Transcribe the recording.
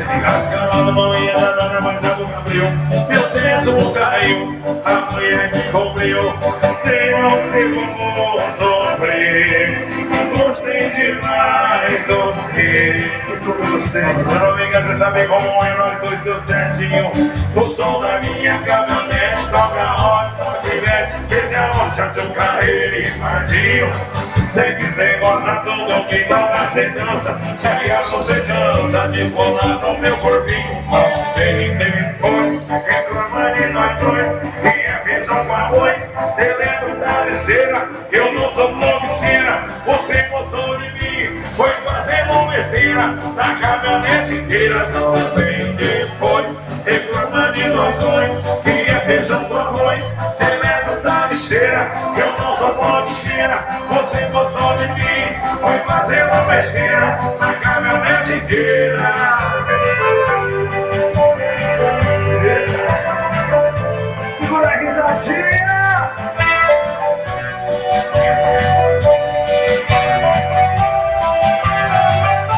Você me rasgando, não ia nada, mas a boca abriu. Meu teto caiu, a mulher descobriu. Sei não sei como sofrer. Gostei demais, você. Gostei. Não liga, você sabe como é, nós dois deu certinho. O som da minha caminhonete toca a rota que vem. Desde a rocha de um carreiro invadiu. Sei que você gosta tudo que toca, você dança. Se aliás você cansa de colar no meu corpinho. Bem depois, reclama de nós dois. E a feijão com arroz, delendo da lixeira. Eu não sou blogueira, você gostou de mim. Foi fazendo besteira na caminhonete inteira. Não vem depois, reclama de nós dois. E a feijão com arroz, delendo da lixeira. Eu não sou blogueira, você gostou de mim. Foi fazendo besteira na caminhonete inteira.